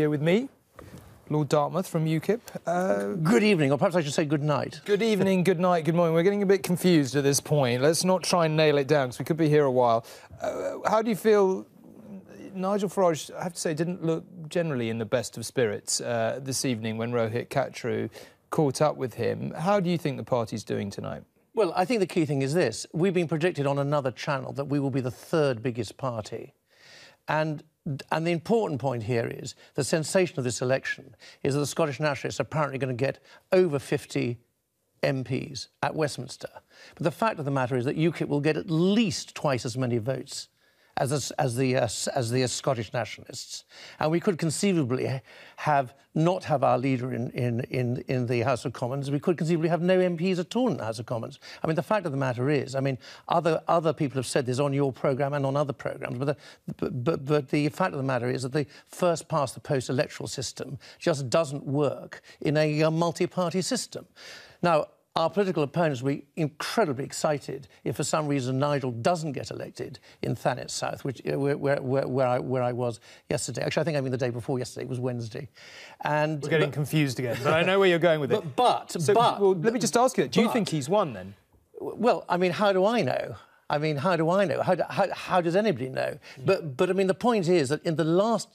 Here with me, Lord Dartmouth from UKIP. Good evening, or perhaps I should say good night. Good evening, good night, good morning. We're getting a bit confused at this point. Let's not try and nail it down, because we could be here a while. How do you feel? Nigel Farage, I have to say, didn't look generally in the best of spirits this evening when Rohit Kachru caught up with him. How do you think the party's doing tonight? Well, I think the key thing is this. We've been predicted on another channel that we will be the third biggest party. And the important point here is the sensation of this election is that the Scottish Nationalists are apparently going to get over 50 MPs at Westminster. But the fact of the matter is that UKIP will get at least twice as many votes as the Scottish Nationalists, and we could conceivably not have our leader in the House of Commons. We could conceivably have no MPs at all in the House of Commons. I mean, the fact of the matter is, I mean, other people have said this on your programme and on other programmes, but the fact of the matter is that the first past the post electoral system just doesn't work in a multi-party system. Now, our political opponents will be incredibly excited if, for some reason, Nigel doesn't get elected in Thanet South, where I was yesterday. Actually, I think I mean the day before yesterday. It was Wednesday. And we're getting confused again, but I know where you're going with it. But well, let me just ask you: do you think he's won then? Well, I mean, how do I know? I mean, how do I know? How does anybody know? But I mean, the point is that in the last.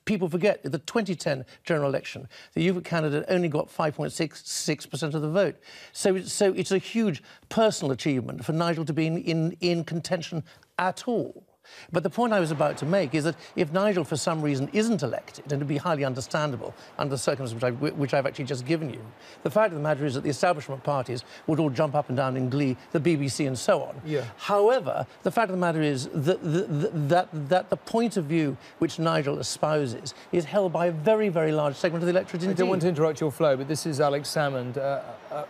People forget, the 2010 general election, the UKIP candidate only got 5.66% of the vote. So it's a huge personal achievement for Nigel to be in contention at all. But the point I was about to make is that if Nigel, for some reason, isn't elected, and it'd be highly understandable under the circumstances which I've actually just given you, the fact of the matter is that the establishment parties would all jump up and down in glee, the BBC and so on. Yeah. However, the fact of the matter is that the point of view which Nigel espouses is held by a very, very large segment of the electorate indeed. I don't want to interrupt your flow, but this is Alex Salmond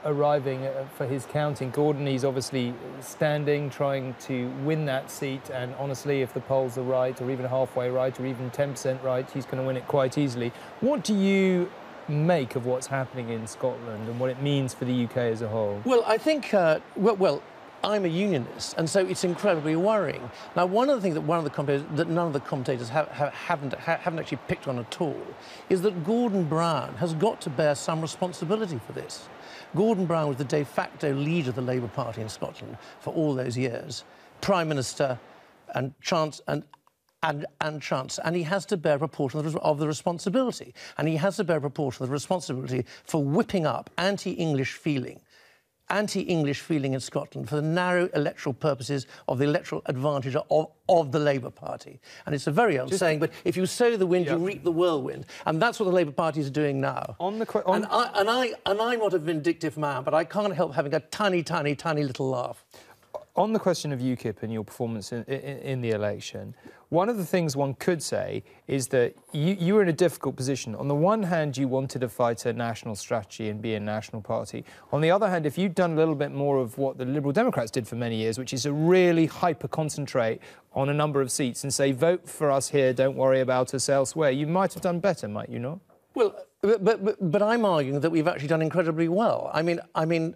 arriving for his counting. Gordon, he's obviously standing, trying to win that seat, and honestly, if the polls are right, or even halfway right, or even 10% right, he's going to win it quite easily. What do you make of what's happening in Scotland and what it means for the UK as a whole? Well, I think, well, I'm a unionist, and so it's incredibly worrying. Now, one of the things that none of the commentators haven't actually picked on at all is that Gordon Brown has got to bear some responsibility for this. Gordon Brown was the de facto leader of the Labour Party in Scotland for all those years, Prime Minister and Chancellor, and he has to bear a proportion of the responsibility. And he has to bear a proportion of the responsibility for whipping up anti-English feeling in Scotland for the narrow electoral purposes of the electoral advantage of the Labour Party. And it's a very old saying, but if you sow the wind, you reap the whirlwind. And that's what the Labour Party is doing now. And I'm not a vindictive man, but I can't help having a tiny, tiny, tiny little laugh. On the question of UKIP and your performance in the election, one of the things one could say is that you were in a difficult position. On the one hand, you wanted to fight a national strategy and be a national party. On the other hand, if you'd done a little bit more of what the Liberal Democrats did for many years, which is to really hyper-concentrate on a number of seats and say, vote for us here, don't worry about us elsewhere, you might have done better, might you not? Well, but I'm arguing that we've actually done incredibly well. I mean,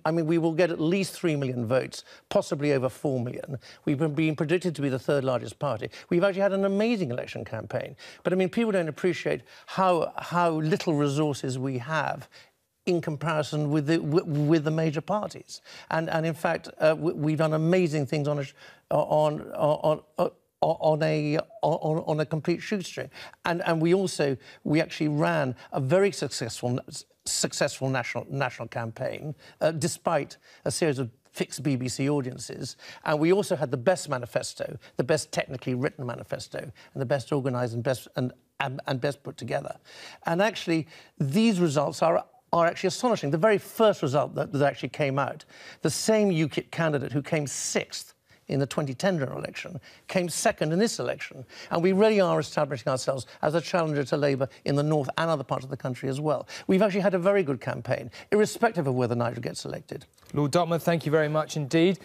we will get at least 3 million votes, possibly over 4 million. We've been predicted to be the third largest party. We've actually had an amazing election campaign. But I mean, people don't appreciate how little resources we have in comparison with the major parties. And in fact, we've done amazing things on a complete shoestring, and we actually ran a very successful national campaign, despite a series of fixed BBC audiences, and we also had the best manifesto, the best technically written manifesto, and the best organised and best put together. And actually, these results are actually astonishing. The very first result that actually came out, the same UKIP candidate who came 6th in the 2010 general election, came 2nd in this election. And we really are establishing ourselves as a challenger to Labour in the north and other parts of the country as well. We've actually had a very good campaign, irrespective of whether Nigel gets elected. Lord Dartmouth, thank you very much indeed.